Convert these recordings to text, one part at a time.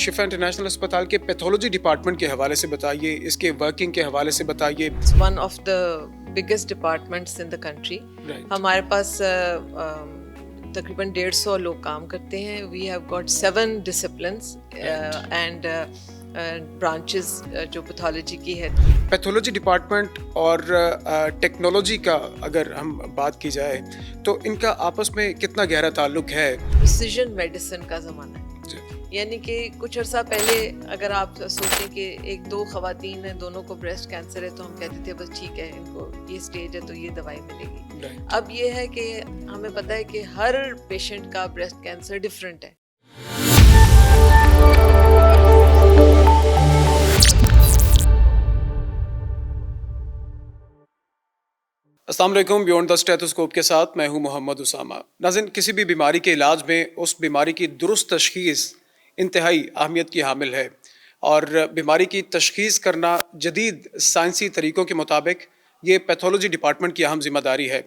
شفا انٹرنیشنل اسپتال کے پیتھولوجی ڈپارٹمنٹ کے حوالے سے بتائیے, اس کے ورکنگ کے حوالے سے بتائیے. One of the biggest departments in the country. ہمارے پاس تقریباً 150 لوگ کام کرتے ہیں. We have got 7 disciplines and branches جو پیتھولوجی کی ہے. پیتھولوجی ڈپارٹمنٹ اور ٹیکنالوجی کا اگر ہم بات کی جائے تو ان کا آپس میں کتنا گہرا تعلق ہے؟ پریسیژن میڈیسن کا زمانہ ہے. یعنی کہ کچھ عرصہ پہلے اگر آپ سوچیں کہ 1-2 خواتین ہیں, دونوں کو بریسٹ کینسر ہے, تو ہم کہتے تھے بس ٹھیک ہے, ان کو یہ سٹیج ہے تو یہ دوائی ملے گی. اب یہ ہے کہ ہمیں پتہ ہے کہ ہر پیشنٹ کا بریسٹ کینسر ڈفرینٹ ہے. السلام علیکم. بیونڈ دا اسٹیتھوسکوپ کے ساتھ میں ہوں محمد اسامہ. ناظرین, کسی بھی بیماری کے علاج میں اس بیماری کی درست تشخیص انتہائی اہمیت کی حامل ہے, اور بیماری کی تشخیص کرنا جدید سائنسی طریقوں کے مطابق یہ پیتھولوجی ڈپارٹمنٹ کی اہم ذمہ داری ہے.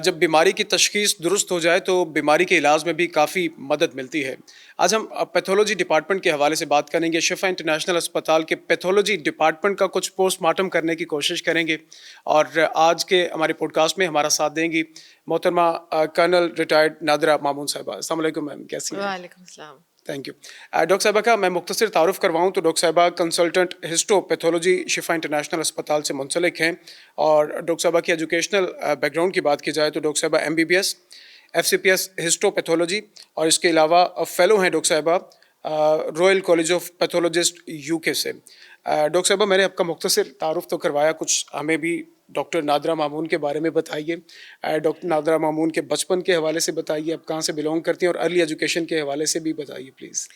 جب بیماری کی تشخیص درست ہو جائے تو بیماری کے علاج میں بھی کافی مدد ملتی ہے. آج ہم پیتھولوجی ڈپارٹمنٹ کے حوالے سے بات کریں گے. شفا انٹرنیشنل اسپتال کے پیتھولوجی ڈپارٹمنٹ کا کچھ پوسٹ مارٹم کرنے کی کوشش کریں گے, اور آج کے ہمارے پوڈ کاسٹ میں ہمارا ساتھ دیں گی محترمہ کرنل ریٹائرڈ نادرہ مامون صاحبہ. السلام علیکم میم, کیسی ہیں؟ وعلیکم السلام. Thank you. ڈاکٹر صاحبہ کا میں مختصر تعارف کرواؤں تو ڈاکٹر صاحبہ کنسلٹنٹ ہسٹو پیتھولوجی شفا انٹرنیشنل اسپتال سے منسلک ہیں, اور ڈاکٹر صاحبہ کی ایجوکیشنل بیک گراؤنڈ کی بات کی جائے تو ڈاکٹر صاحبہ MBBS FCPS ہسٹو پیتھولوجی, اور اس کے علاوہ فیلو ہیں ڈاکٹر صاحبہ Royal college of pathologist UK سے. ڈاکٹر صاحبہ, میں نے آپ کا مختصر تعارف تو کروایا, کچھ ہمیں بھی ڈاکٹر نادرہ مامون کے بارے میں بتائیے. ڈاکٹر نادرہ مامون کے بچپن کے حوالے سے بتائیے, آپ کہاں سے بلونگ کرتی ہیں, اور ارلی ایجوکیشن کے حوالے سے بھی بتائیے پلیز.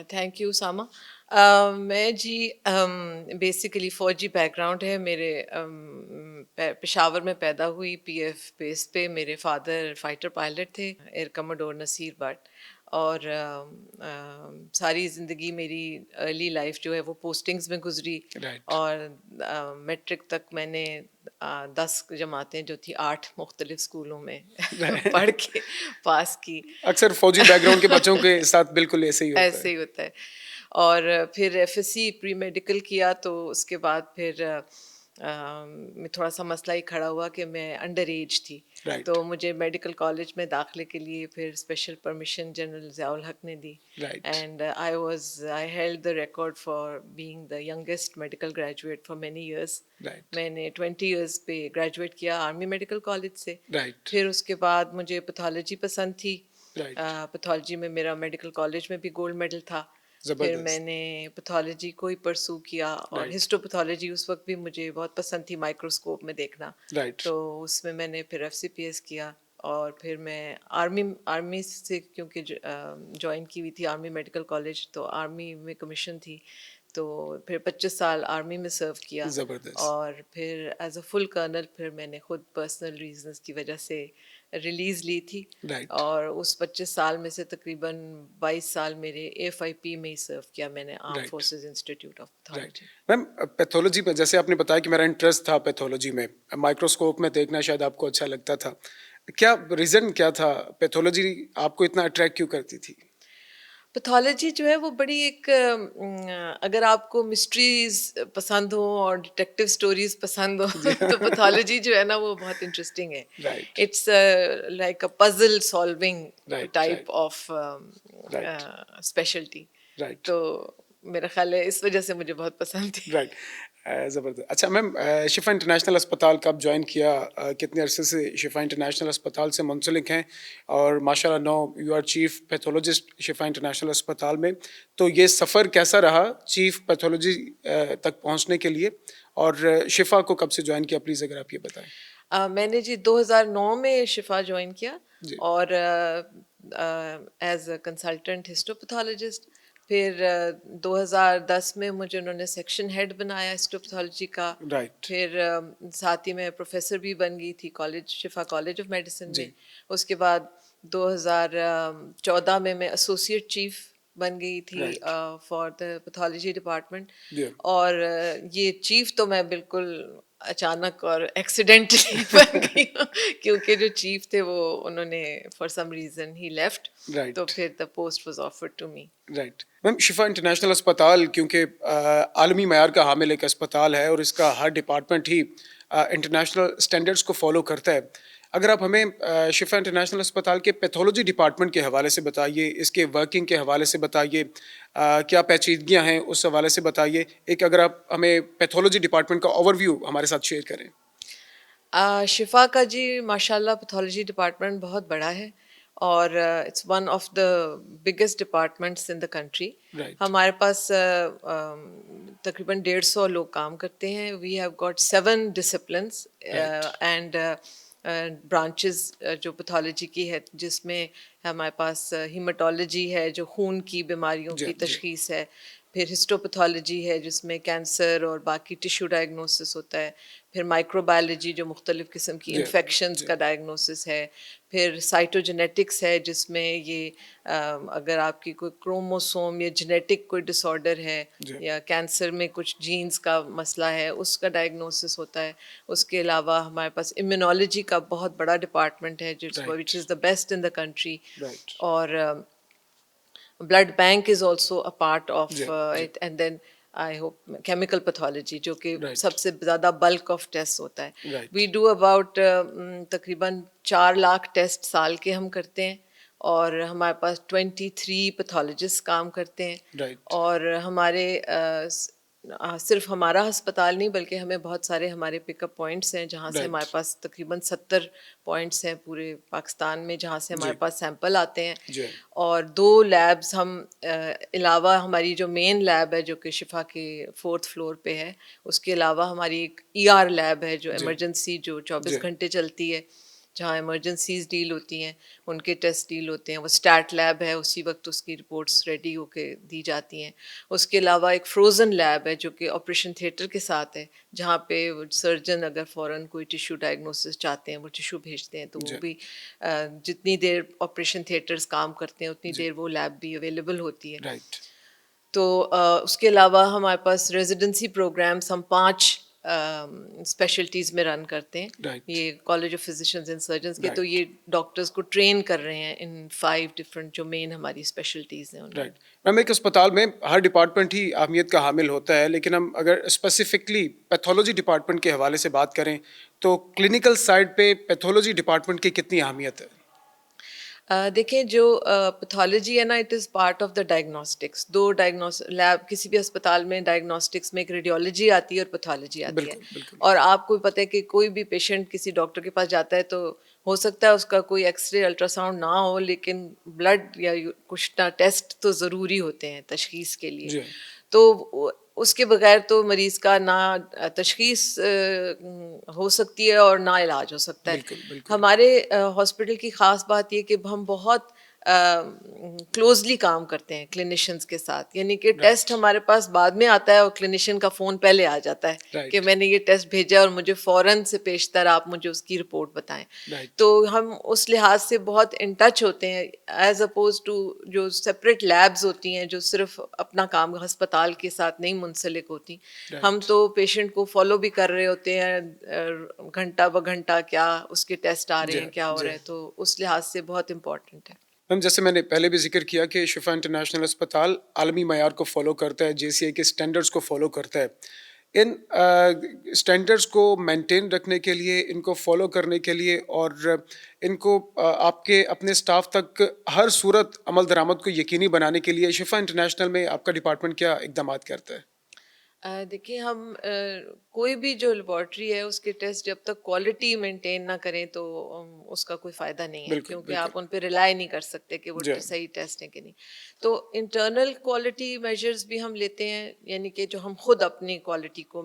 Thank you Usama. میں جی بیسیکلی فوجی بیک گراؤنڈ ہے میرے. پشاور میں پیدا ہوئی, PF بیس پہ. میرے فادر فائٹر پائلٹ تھے, ایئر کموڈور نصیر بٹ, اور ساری زندگی میری ارلی لائف جو ہے وہ پوسٹنگز میں گزری, اور میٹرک تک میں نے 10 جماعتیں جو تھی 8 مختلف اسکولوں میں پڑھ کے پاس کی. اکثر فوجی بیک گراؤنڈ کے بچوں کے ساتھ بالکل ایسے ہی ہوتا ہے. اور پھر FSC پری میڈیکل کیا, تو اس کے بعد پھر میں تھوڑا سا مسئلہ ہی کھڑا ہوا کہ میں انڈر ایج تھی, تو مجھے میڈیکل کالج میں داخلے کے لیے پھر special permission general Zia ul-Haq نے دی, and I held the record for being the youngest medical graduate for many years. میں نے 20 ایئرس پہ گریجویٹ کیا آرمی میڈیکل کالج سے. پھر اس کے بعد مجھے پیتھولوجی پسند تھی. پیتھولوجی میں میرا میڈیکل کالج میں بھی گولڈ میڈل تھا. پھر میں نے پیتھولوجی کو ہی پرسو کیا, اور ہسٹو پیتھولوجی اس وقت بھی مجھے بہت پسند تھی, مائکروسکوپ میں دیکھنا. تو اس میں میں نے پھر FCPS کیا, اور پھر میں آرمی سے کیونکہ جوائن کی ہوئی تھی آرمی میڈیکل کالج, تو آرمی میں کمیشن تھی, تو پھر 25 سال آرمی میں سرو کیا. اور پھر ایز اے فل کرنل پھر میں نے خود پرسنل ریزنس کی وجہ سے ریلیز لی تھی, اور اس 25 سال میں سے تقریباً 22 سال میرے AFIP میں ہی سرو کیا میں نے, armed forces institute of pathology. Ma'am, pathology میں جیسے آپ نے بتایا کہ میرا انٹرسٹ تھا پیتھولوجی میں, مائکروسکوپ میں دیکھنا شاید آپ کو اچھا لگتا تھا, کیا ریزن کیا تھا, پیتھولوجی آپ کو اتنا اٹریکٹ کیوں کرتی تھی؟ پیتھولوجی جو ہے وہ بڑی ایک, اگر آپ کو مسٹریز پسند ہو اور ڈیٹیکٹیو اسٹوریز پسند ہو تو پیتھولوجی جو ہے نا وہ بہت انٹرسٹنگ ہے. It's like a puzzle solving type of speciality. تو میرا خیال ہے اس وجہ سے مجھے بہت پسند تھی. زبردست. اچھا میم, شفا انٹرنیشنل اسپتال کب جوائن کیا, کتنے عرصے سے شفا انٹرنیشنل اسپتال سے منسلک ہیں, اور ماشاء اللہ نو یو آر چیف پیتھولوجسٹ شفا انٹرنیشنل اسپتال میں, تو یہ سفر کیسا رہا چیف پیتھولوجی تک پہنچنے کے لیے, اور شفا کو کب سے جوائن کیا, پلیز اگر آپ یہ بتائیں. میں نے جی 2009 میں شفا جوائن کیا, اور ایز اے کنسلٹنٹ ہسٹو پیتھولوجسٹ. پھر 2010 میں مجھے انہوں نے سیکشن ہیڈ بنایا ہسٹو پیتھولوجی کا. پھر ساتھ ہی میں پروفیسر بھی بن گئی تھی کالج شفا کالج آف میڈیسن میں. اس کے بعد 2014 میں ایسوسیٹ چیف بن گئی تھی فار دا پیتھولوجی ڈپارٹمنٹ. اور یہ چیف تو میں بالکل اچانک اور ایکسیڈنٹلی بن گئی کیونکہ جو چیف تھے وہ انہوں نے for some reason he left, تو پھر the post was offered to me. Right ma'am, Shifa international اسپتال کیونکہ عالمی معیار کا حامل ایک اسپتال ہے اور اس کا ہر ڈپارٹمنٹ ہی انٹرنیشنل اسٹینڈرڈس کو فالو کرتا ہے. اگر آپ ہمیں شفا انٹرنیشنل اسپتال کے پیتھولوجی ڈپارٹمنٹ کے حوالے سے بتائیے, اس کے ورکنگ کے حوالے سے بتائیے, کیا پیچیدگیاں ہیں اس حوالے سے بتائیے. ایک اگر آپ ہمیں پیتھولوجی ڈپارٹمنٹ کا اوور ویو ہمارے ساتھ شیئر کریں. شفا کا جی ماشاء اللہ پیتھولوجی ڈپارٹمنٹ بہت بڑا ہے اور it's one of the biggest departments in the country. ہمارے پاس تقریباً 150 لوگ کام کرتے ہیں. We have got 7 disciplines and branches جو پیتھولوجی کی ہے, جس میں ہمارے پاس ہیماٹولوجی ہے جو خون کی بیماریوں کی تشخیص ہے, پھر ہسٹوپیتھولوجی ہے جس میں کینسر اور باقی ٹیشو ڈائگنوسس ہوتا ہے, پھر مائکرو بایولوجی جو مختلف قسم کی انفیکشنز کا ڈائگنوسس ہے, پھر سائٹوجینیٹکس ہے جس میں یہ اگر آپ کی کوئی کروموسوم یا جینیٹک کوئی ڈس آرڈر ہے یا کینسر میں کچھ جینز کا مسئلہ ہے اس کا ڈائگنوسس ہوتا ہے. اس کے علاوہ ہمارے پاس امیونالوجی کا بہت بڑا ڈپارٹمنٹ ہے which is the best in the country, اور blood bank is also a part of it, and then I hope chemical pathology جو کہ سب سے زیادہ bulk of tests ہوتا ہے. We do about تقریباً 4 لاکھ ٹیسٹ سال کے ہم کرتے ہیں اور ہمارے پاس 23 پیتھولوجسٹ کام کرتے ہیں, اور ہمارے صرف ہمارا ہسپتال نہیں بلکہ ہمیں بہت سارے ہمارے پک اپ پوائنٹس ہیں جہاں سے ہمارے پاس تقریباً 70 پوائنٹس ہیں پورے پاکستان میں جہاں سے ہمارے پاس سیمپل آتے ہیں. اور 2 لیبز ہم علاوہ ہماری جو مین لیب ہے جو کہ شفا کے 4th فلور پہ ہے, اس کے علاوہ ہماری ایک ER لیب ہے جو ایمرجنسی جو 24 گھنٹے چلتی ہے, جہاں ایمرجنسیز ڈیل ہوتی ہیں, ان کے ٹیسٹ ڈیل ہوتے ہیں. وہ اسٹیٹ لیب ہے, اسی وقت اس کی رپورٹس ریڈی ہو کے دی جاتی ہیں. اس کے علاوہ ایک فروزن لیب ہے جو کہ آپریشن تھیٹر کے ساتھ ہے, جہاں پہ سرجن اگر فوراً کوئی ٹیشو ڈائگنوسس چاہتے ہیں وہ ٹیشو بھیجتے ہیں تو وہ بھی جتنی دیر آپریشن تھیٹرز کام کرتے ہیں اتنی دیر وہ لیب بھی اویلیبل ہوتی ہے. تو اس کے علاوہ ہمارے پاس ریزیڈنسی پروگرامس ہم 5 اسپیشلٹیز میں رن کرتے ہیں. یہ college of physicians and surgeons کے, تو یہ ڈاکٹرز کو ٹرین کر رہے ہیں ان 5 ڈفرینٹ جو مین ہماری اسپیشلٹیز ہیں. میم, ایک اسپتال میں ہر ڈپارٹمنٹ ہی اہمیت کا حامل ہوتا ہے, لیکن ہم اگر اسپیسیفکلی پیتھولوجی ڈپارٹمنٹ کے حوالے سے بات کریں تو کلینکل سائڈ پہ پیتھولوجی ڈپارٹمنٹ کی کتنی اہمیت ہے؟ دیکھیں جو پیتھولوجی ہے نا, it is part of the diagnostics. 2 lab کسی بھی اسپتال میں ڈائگنوسٹکس میں ایک ریڈیولوجی آتی ہے اور پیتھولوجی آتی ہے. اور آپ کو پتہ ہے کہ کوئی بھی پیشنٹ کسی ڈاکٹر کے پاس جاتا ہے تو ہو سکتا ہے اس کا کوئی ایکس رے الٹرا ساؤنڈ نہ ہو, لیکن بلڈ یا کچھ ٹیسٹ تو ضروری ہوتے ہیں تشخیص کے لیے. تو اس کے بغیر تو مریض کا نہ تشخیص ہو سکتی ہے اور نہ علاج ہو سکتا ہے. ہمارے ہاسپٹل کی خاص بات یہ کہ ہم بہت کلوزلی کام کرتے ہیں کلینیشینز کے ساتھ, یعنی کہ ٹیسٹ ہمارے پاس بعد میں آتا ہے اور کلینیشین کا فون پہلے آ جاتا ہے کہ میں نے یہ ٹیسٹ بھیجا اور مجھے فوراً سے پیشتر آپ مجھے اس کی رپورٹ بتائیں. تو ہم اس لحاظ سے بہت ان ٹچ ہوتے ہیں ایز اپوز ٹو جو سپریٹ لیبز ہوتی ہیں جو صرف اپنا کام ہسپتال کے ساتھ نہیں منسلک ہوتی. ہم تو پیشنٹ کو فالو بھی کر رہے ہوتے ہیں گھنٹہ بہ گھنٹہ, کیا اس کے ٹیسٹ آ رہے ہیں, کیا ہو رہا ہے, تو اس لحاظ سے بہت امپورٹنٹ ہے. میم, جیسے میں نے پہلے بھی ذکر کیا کہ شفا انٹرنیشنل اسپتال عالمی معیار کو فالو کرتا ہے, JCI کے اسٹینڈرڈس کو فالو کرتا ہے. ان اسٹینڈرڈس کو مینٹین رکھنے کے لیے, ان کو فالو کرنے کے لیے اور ان کو آپ کے اپنے اسٹاف تک ہر صورت عمل درآمد کو یقینی بنانے کے لیے شفا انٹرنیشنل میں آپ کا ڈپارٹمنٹ کیا اقدامات کرتا ہے؟ دیکھیے ہم کوئی بھی جو لیبارٹری ہے اس کے ٹیسٹ جب تک کوالٹی مینٹین نہ کریں تو اس کا کوئی فائدہ نہیں ہے, کیونکہ آپ ان پہ ریلائی نہیں کر سکتے کہ وہ صحیح ٹیسٹ ہیں کہ نہیں. تو انٹرنل کوالٹی میجرز بھی ہم لیتے ہیں, یعنی کہ جو ہم خود اپنی کوالٹی کو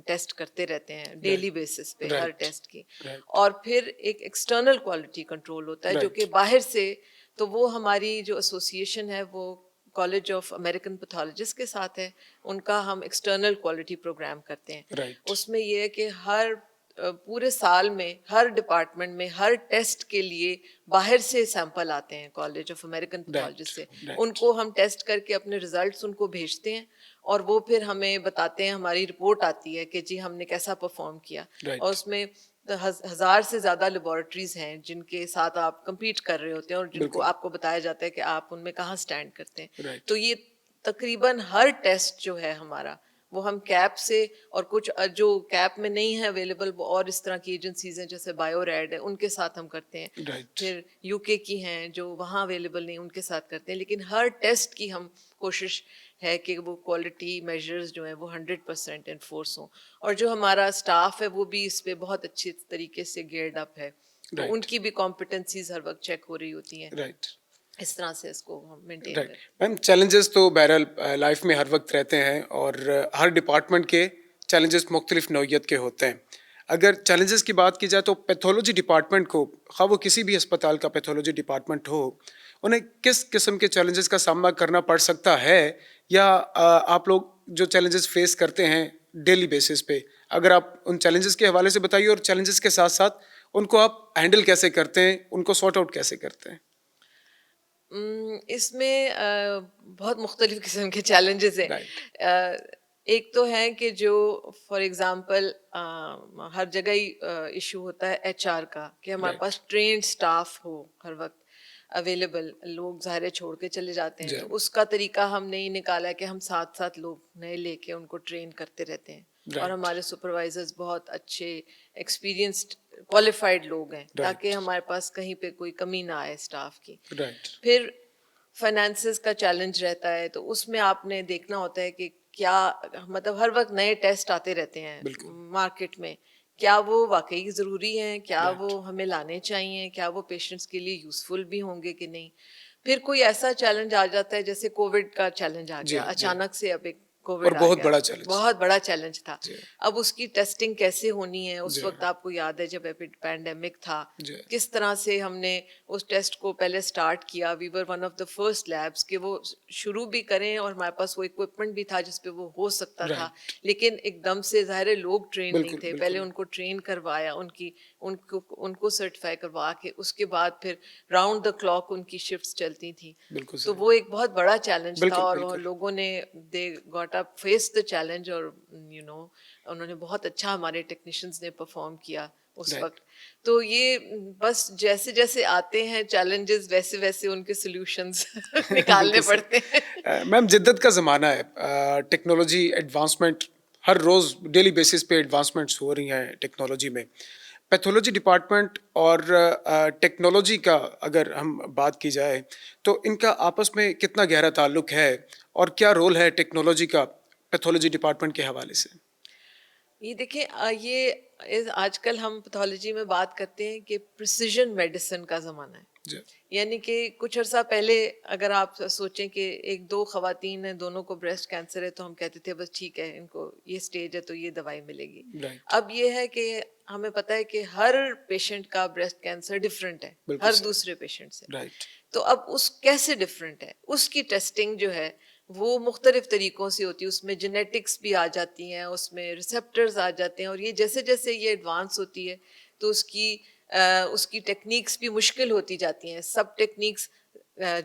ٹیسٹ کرتے رہتے ہیں ڈیلی بیسس پہ ہر ٹیسٹ کی. اور پھر ایک ایکسٹرنل کوالٹی کنٹرول ہوتا ہے جو کہ باہر سے, تو وہ ہماری جو ایسوسیشن ہے وہ کالج آف امریکن پیتھولوجسٹ کے ساتھ ہے, ان کا ہم ایکسٹرنل کوالٹی پروگرام کرتے ہیں. اس میں یہ ہے کہ ہر پورے سال میں ہر ڈپارٹمنٹ میں ہر ٹیسٹ کے لیے باہر سے سیمپل آتے ہیں کالج آف امریکن پیتھولوجسٹ سے. ان کو ہم ٹیسٹ کر کے اپنے ریزلٹس ان کو بھیجتے ہیں اور وہ پھر ہمیں بتاتے ہیں, ہماری رپورٹ آتی ہے کہ جی ہم نے کیسا پرفارم کیا. اور اس میں 1000 سے زیادہ لیبارٹریز ہیں جن کے ساتھ آپ کمپیٹ کر رہے ہوتے ہیں اور جن کو آپ کو بتایا جاتا ہے کہ آپ ان میں کہاں اسٹینڈ کرتے ہیں. تو یہ تقریباً ہر ٹیسٹ جو ہے ہمارا وہ ہم کیپ سے, اور کچھ جو کیپ میں نہیں ہے اویلیبل اور اس طرح کی ایجنسیز ہیں جیسے بایو ریڈ ہے, ان کے ساتھ ہم کرتے ہیں. پھر یو کے کی ہیں جو وہاں اویلیبل نہیں, ان کے ساتھ کرتے ہیں. لیکن ہر ٹیسٹ کی ہم کوشش ہے کہ وہ کوالٹی میجرز جو ہیں وہ 100% انفورس ہوں, اور جو ہمارا اسٹاف ہے وہ بھی اس پہ بہت اچھے طریقے سے گیئرڈ اپ ہے, تو ان کی بھی کمپٹنسیز ہر وقت چیک ہو رہی ہوتی ہیں. اس طرح سے اس کو ہم مینٹین کریں. میم چیلنجز تو بہرحال لائف میں ہر وقت رہتے ہیں, اور ہر ڈپارٹمنٹ کے چیلنجز مختلف نوعیت کے ہوتے ہیں. اگر چیلنجز کی بات کی جائے تو پیتھولوجی ڈپارٹمنٹ کو, خواہ وہ کسی بھی اسپتال کا پیتھولوجی ڈپارٹمنٹ ہو, انہیں کس قسم کے چیلنجز کا سامنا کرنا پڑ سکتا ہے, یا آپ لوگ جو چیلنجز فیس کرتے ہیں ڈیلی بیسس پہ, اگر آپ ان چیلنجز کے حوالے سے بتائیے, اور چیلنجز کے ساتھ ساتھ ان کو آپ ہینڈل کیسے کرتے ہیں, ان کو سارٹ آؤٹ کیسے کرتے ہیں. اس میں بہت مختلف قسم کے چیلنجز ہیں. ایک تو ہے کہ جو فار ایگزامپل ہر جگہ ہی ایشو ہوتا ہے ایچ آر کا, کہ ہمارے پاس ٹرینڈ اسٹاف ہو ہر وقت اویلیبل. لوگ ظاہر چوڑ کے چلے جاتے ہیں, تو اس کا طریقہ ہم نے نکالا ہے کہ ہم ساتھ ساتھ لوگ نئے لے کے ان کو ٹرین کرتے رہتے ہیں. اور ہمارے سپروائزرز بہت اچھے ایکسپیرینسڈ کوالیفائڈ لوگ ہیں, تاکہ ہمارے پاس کہیں پہ کوئی کمی نہ آئے اسٹاف کی. پھر فائنانسز کا چیلنج رہتا ہے, تو اس میں آپ نے دیکھنا ہوتا ہے کہ کیا مطلب ہر وقت نئے ٹیسٹ آتے رہتے ہیں مارکیٹ میں, کیا وہ واقعی ضروری ہیں, کیا وہ ہمیں لانے چاہیے, کیا وہ پیشنٹس کے لیے یوزفل بھی ہوں گے کہ نہیں. پھر کوئی ایسا چیلنج آ جاتا ہے جیسے کووڈ کا چیلنج آ گیا اچانک سے, اب ایک کووڈ آ گیا, بہت بڑا چیلنج تھا. اب اس کی ٹیسٹنگ کیسے ہونی ہے, اس وقت آپ کو یاد ہے جب پینڈیمک تھا, کس طرح سے ہم نے اس ٹیسٹ کو پہلے اسٹارٹ کیا. We were one of the first labs کہ وہ شروع بھی کریں, اور ہمارے پاس وہ اکوپمنٹ بھی تھا جس پہ وہ ہو سکتا تھا. لیکن ایک دم سے ظاہر لوگ ٹرین نہیں تھے, پہلے ان کو ٹرین کروایا, ان کو سرٹیفائی کروا کے اس کے بعد پھر راؤنڈ دا کلاک ان کی شفٹس چلتی تھیں. تو وہ ایک بہت بڑا چیلنج تھا, اور لوگوں نے they got up face the challenge, اور انہوں نے بہت اچھا, ہمارے ٹیکنیشینز نے پرفارم کیا اس وقت. تو یہ بس جیسے جیسے آتے ہیں چیلنجز ویسے ویسے ان کے سلیوشنز نکالنے پڑتے ہیں. میم جدت کا زمانہ ہے, ٹیکنالوجی ایڈوانسمنٹ ہر روز ڈیلی بیسس پہ ایڈوانسمنٹس ہو رہی ہیں ٹیکنالوجی میں. پیتھولوجی ڈپارٹمنٹ اور ٹیکنالوجی کا اگر ہم بات کی جائے تو ان کا آپس میں کتنا گہرا تعلق ہے, اور کیا رول ہے ٹیکنالوجی کا پیتھولوجی ڈپارٹمنٹ کے حوالے سے؟ یہ دیکھیں, یہ آج کل ہم پیتھولوجی میں بات کرتے ہیں کہ پریسیژن میڈیسن کا زمانہ ہے. یعنی کہ کچھ عرصہ پہلے اگر آپ سوچیں کہ ایک دو خواتین ہیں, دونوں کو بریسٹ کینسر ہے, تو ہم کہتے تھے بس ٹھیک ہے, ان کو یہ سٹیج ہے تو یہ دوائی ملے گی. اب یہ ہے کہ ہمیں پتہ ہے کہ ہر پیشنٹ کا بریسٹ کینسر ڈفرینٹ ہے ہر دوسرے پیشنٹ سے. تو اب اس کیسے ڈفرینٹ ہے, اس کی ٹیسٹنگ جو ہے وہ مختلف طریقوں سے ہوتی ہے. اس میں جینیٹکس بھی آ جاتی ہیں, اس میں ریسیپٹرز آ جاتے ہیں, اور یہ جیسے جیسے یہ ایڈوانس ہوتی ہے تو اس کی ٹیکنیکس بھی مشکل ہوتی جاتی ہیں. سب ٹیکنیکس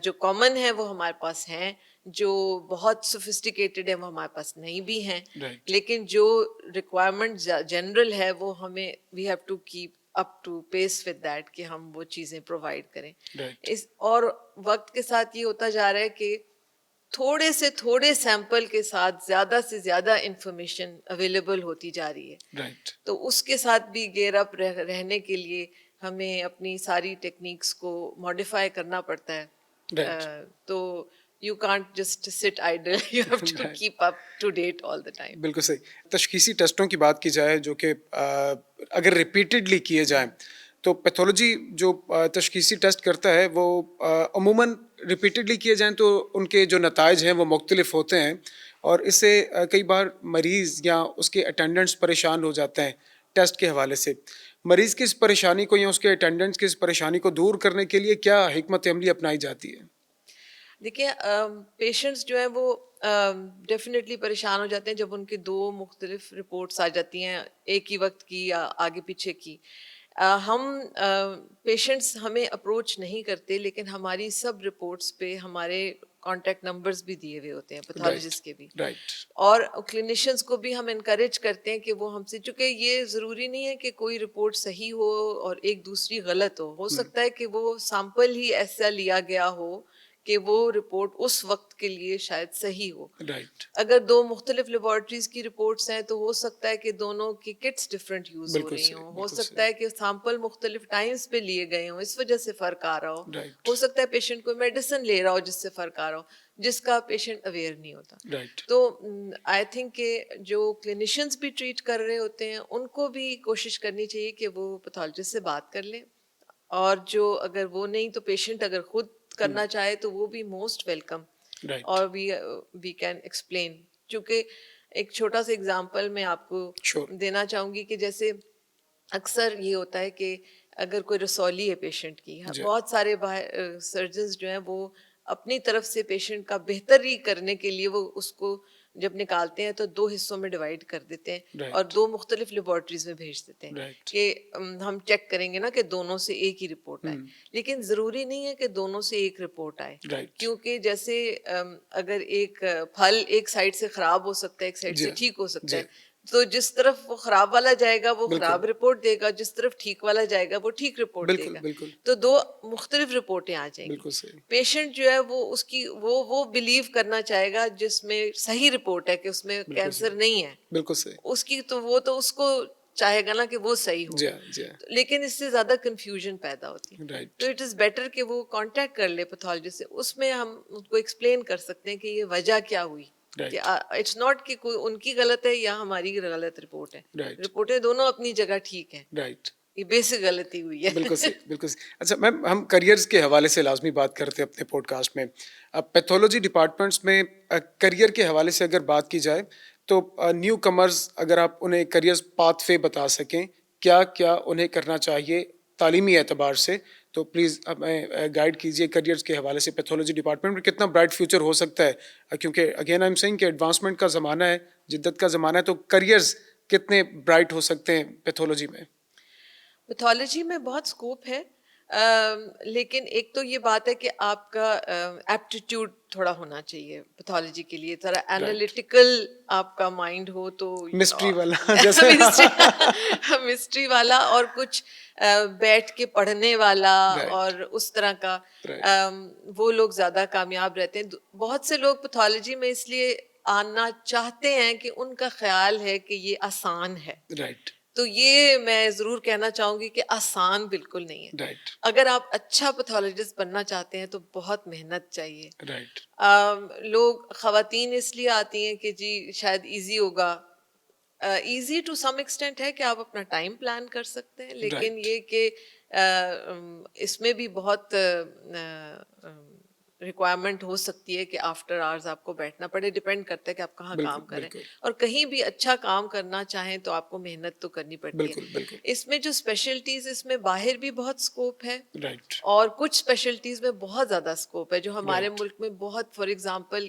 جو کامن ہیں وہ ہمارے پاس ہیں, جو بہت سوفسٹیکیٹڈ ہیں وہ ہمارے پاس نہیں بھی ہیں, لیکن جو ریکوائرمنٹ جنرل ہے وہ ہمیں we have to keep up to pace with that کہ ہم وہ چیزیں پرووائڈ کریں. اور وقت کے ساتھ یہ ہوتا جا رہا ہے کہ تھوڑے سے تھوڑے سیمپل کے ساتھ زیادہ سے زیادہ انفارمیشن اویلیبل ہوتی جا رہی ہے. تو اس کے ساتھ بھی گیئر اپ رہنے کے لیے ہمیں اپنی ساری ٹیکنیکس کو ماڈیفائی کرنا پڑتا ہے. تو you can't just sit idle, you have to keep up to date all the time. بالکل صحیح. تشخیصی ٹیسٹوں کی بات کی جائے جو کہ اگر ریپیٹڈلی کیے جائیں تو پیتھولوجی جو تشخیصی ٹیسٹ کرتا ہے وہ عموماً ریپیٹڈلی کیے جائیں تو ان کے جو نتائج ہیں وہ مختلف ہوتے ہیں, اور اس سے کئی بار مریض یا اس کے اٹینڈنٹس پریشان ہو جاتے ہیں ٹیسٹ کے حوالے سے. مریض کی اس پریشانی کو یا اس کے اٹینڈنٹس کی اس پریشانی کو دور کرنے کے لیے کیا حکمت عملی اپنائی جاتی ہے؟ دیکھیں پیشنٹس جو ہیں وہ ڈیفینیٹلی پریشان ہو جاتے ہیں جب ان کے دو مختلف رپورٹس آ جاتی ہیں ایک ہی وقت کی یا آگے پیچھے کی. ہم پیشنٹس ہمیں اپروچ نہیں کرتے لیکن ہماری سب رپورٹس پہ ہمارے کانٹیکٹ نمبرز بھی دیے ہوئے ہوتے ہیں پیتھولوجسٹ کے بھی, اور کلینیشینس کو بھی ہم انکریج کرتے ہیں کہ وہ ہم سے, چونکہ یہ ضروری نہیں ہے کہ کوئی رپورٹ صحیح ہو اور ایک دوسری غلط ہو سکتا ہے کہ وہ سیمپل ہی ایسا لیا گیا ہو کہ وہ رپورٹ اس وقت کے لیے شاید صحیح ہو. اگر دو مختلف لیبارٹریز کی رپورٹس ہیں تو ہو سکتا ہے کہ دونوں کی کٹس ڈفرینٹ یوز ہو رہی ہوں, ہو سکتا ہے کہ سیمپل مختلف ٹائمز پہ لیے گئے ہوں اس وجہ سے فرق آ رہا ہو سکتا ہے پیشنٹ کوئی میڈیسن لے رہا ہو جس سے فرق آ رہا ہو جس کا پیشنٹ اویئر نہیں ہوتا. تو آئی تھنک کہ جو کلینیشینس بھی ٹریٹ کر رہے ہوتے ہیں ان کو بھی کوشش کرنی چاہیے کہ وہ پیتھولوجسٹ سے بات کر لیں, اور جو اگر وہ نہیں تو پیشنٹ اگر خود کرنا چاہے تو وہ بھی موسٹ ویلکم, اور وی کین ایکسپلین. چونکہ ایک چھوٹا سا اگزامپل میں آپ کو دینا چاہوں گی کہ جیسے اکثر یہ ہوتا ہے کہ اگر کوئی رسولی ہے پیشنٹ کی, بہت سارے سرجنز جو ہیں وہ اپنی طرف سے پیشنٹ کا بہتری کرنے کے لیے وہ اس کو جب نکالتے ہیں تو دو حصوں میں ڈیوائڈ کر دیتے ہیں اور دو مختلف لیبارٹریز میں بھیج دیتے ہیں کہ ہم چیک کریں گے نا کہ دونوں سے ایک ہی رپورٹ آئے, لیکن ضروری نہیں ہے کہ دونوں سے ایک رپورٹ آئے, کیونکہ جیسے اگر ایک پھل ایک سائڈ سے خراب ہو سکتا ہے ایک سائڈ سے ٹھیک ہو سکتا ہے, تو جس طرف وہ خراب والا جائے گا وہ خراب رپورٹ دے گا, جس طرف ٹھیک والا جائے گا وہ ٹھیک رپورٹ دے گا, تو دو مختلف رپورٹیں آ جائیں گی. پیشنٹ جو ہے وہ اس کی وہ بلیو کرنا چاہے گا جس میں صحیح رپورٹ ہے کہ اس میں کینسر نہیں ہے, بالکل صحیح اس کی, تو وہ تو اس کو چاہے گا نا کہ وہ صحیح ہو, لیکن اس سے زیادہ کنفیوژن پیدا ہوتی ہے. تو اٹ از بیٹر کہ وہ کانٹیکٹ کر لے پیتھولوجسٹ سے, اس میں ہم ان کو ایکسپلین کر سکتے ہیں کہ یہ وجہ کیا ہوئی, اٹس ناٹ کہ کوئی ان کی غلط ہے یا ہماری غلط رپورٹ ہے, رپورٹیں دونوں اپنی جگہ ٹھیک ہیں, یہ بیسک غلطی ہوئی ہے. بالکل صحیح, بالکل صحیح. اچھا میم, ہم کریئرز کے حوالے سے لازمی بات کرتے ہیں اپنے پوڈ کاسٹ میں. پیتھولوجی ڈپارٹمنٹس میں کریئر کے حوالے سے اگر بات کی جائے تو نیو کمرز اگر آپ انہیں کریئرز پاتھ وے بتا سکیں, کیا کیا انہیں کرنا چاہیے تعلیمی اعتبار سے, تو پلیز ہمیں گائیڈ کیجیے کریئرز کے حوالے سے. پیتھولوجی ڈپارٹمنٹ میں کتنا برائٹ فیوچر ہو سکتا ہے, کیونکہ اگین آئی ایم سیئنگ کہ ایڈوانسمنٹ کا زمانہ ہے, جدت کا زمانہ ہے, تو کریئرز کتنے برائٹ ہو سکتے ہیں پیتھولوجی میں؟ پیتھولوجی میں بہت اسکوپ ہے, لیکن ایک تو یہ بات ہے کہ آپ کا ایپٹیٹیوڈ تھوڑا ہونا چاہیے پیتھولوجی کے لیے, ذرا اینالیٹیکل آپ کا مائنڈ ہو, تو مسٹری والا مسٹری والا اور کچھ بیٹھ کے پڑھنے والا اور اس طرح کا, وہ لوگ زیادہ کامیاب رہتے ہیں. بہت سے لوگ پیتھولوجی میں اس لیے آنا چاہتے ہیں کہ ان کا خیال ہے کہ یہ آسان ہے, تو یہ میں ضرور کہنا چاہوں گی کہ آسان بالکل نہیں ہے. اگر آپ اچھا پیتھولوجسٹ بننا چاہتے ہیں تو بہت محنت چاہیے. لوگ خواتین اس لیے آتی ہیں کہ جی شاید ایزی ہوگا, ایزی ٹو سم ایکسٹینٹ ہے کہ آپ اپنا ٹائم پلان کر سکتے ہیں, لیکن یہ کہ اس میں بھی بہت ریکوائرمنٹ ہو سکتی ہے کہ آفٹر آورز آپ کو بیٹھنا پڑے, ڈپینڈ کرتا ہے کہ آپ کہاں کام کریں, اور کہیں بھی اچھا کام کرنا چاہیں تو آپ کو محنت تو کرنی پڑتی ہے. اس میں جو اسپیشلٹیز, اس میں باہر بھی بہت اسکوپ ہے, اور کچھ اسپیشلٹیز میں بہت زیادہ اسکوپ ہے جو ہمارے ملک میں بہت, فار ایگزامپل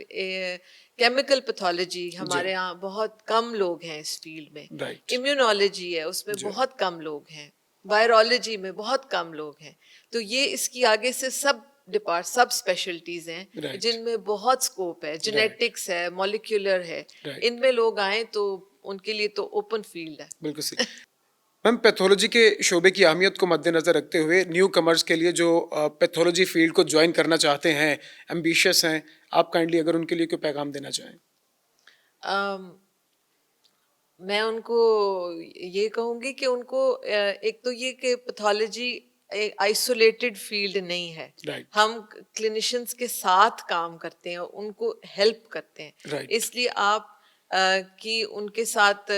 کیمیکل پیتھولوجی ہمارے یہاں بہت کم لوگ ہیں اس فیلڈ میں, امیونالوجی ہے اس میں بہت کم لوگ ہیں, وائرولوجی میں بہت کم لوگ ہیں. تو یہ اس کی آگے سے سب اسپیشلٹیز ہیں جن میں بہت اسکوپ ہے, جینیٹکس ہے, مولیکولر ہے, ان میں لوگ آئیں تو ان کے لیے تو اوپن فیلڈ ہے. بالکل صحیح. میم, پیتھولوجی کے شعبے کی اہمیت کو مد نظر رکھتے ہوئے نیو کمرز کے لیے جو پیتھولوجی فیلڈ کو جوائن کرنا چاہتے ہیں, ایمبیشیس ہیں, آپ کائنڈلی اگر ان کے لیے کوئی پیغام دینا چاہیں. میں ان کو یہ کہوں گی کہ ان کو ایک تو یہ کہ پیتھولوجی ایک آئسولیٹڈ فیلڈ نہیں ہے, ہم کلینیشینس کے ساتھ کام کرتے ہیں, ان کو ہیلپ کرتے ہیں, اس لیے آپ کہ ان کے ساتھ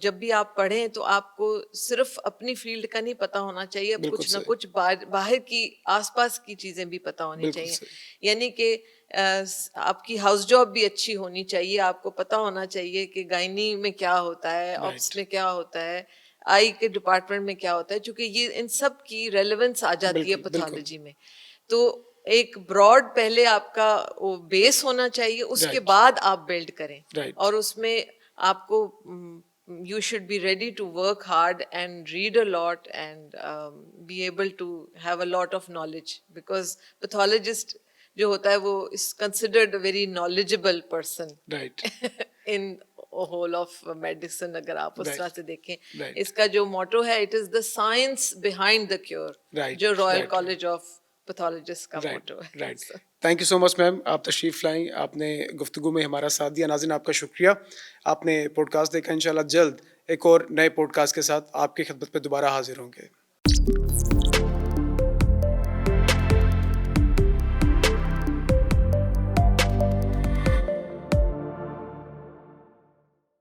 جب بھی آپ پڑھیں تو آپ کو صرف اپنی فیلڈ کا نہیں پتہ ہونا چاہیے, کچھ نہ کچھ باہر کی آس پاس کی چیزیں بھی پتہ ہونی چاہیے. یعنی کہ آپ کی ہاؤس جاب بھی اچھی ہونی چاہیے, آپ کو پتہ ہونا چاہیے کہ گائنی میں کیا ہوتا ہے, آپس میں کیا ہوتا ہے, آئی کے ڈپارٹمنٹ میں کیا ہوتا ہے, چونکہ یہ ان سب کی ریلیونس آ جاتی ہے پیتھولوجی میں. تو ایک براڈ پہلے آپ کا وہ بیس ہونا چاہیے, اس کے بعد آپ بلڈ کریں, اور اس میں آپ کو you should be ready to work hard and read a lot and be able to have a lot of knowledge, because pathologist جو ہوتا ہے وہ is considered a very knowledgeable person in a whole of medicine. اگر آپ اس طرح سے دیکھیں, اس کا جو موٹو ہے it is the science behind the cure, جو رائل کالج آف پیتھولوجسٹ کا موٹو ہے. تھینک یو سو مچ میم, آپ تشریف لائیں, آپ نے گفتگو میں ہمارا ساتھ دیا. ناظرین آپ کا شکریہ, آپ نے پوڈ کاسٹ دیکھا. انشاءاللہ جلد ایک اور نئے پوڈ کاسٹ کے ساتھ آپ کی خدمت پہ دوبارہ حاضر ہوں گے.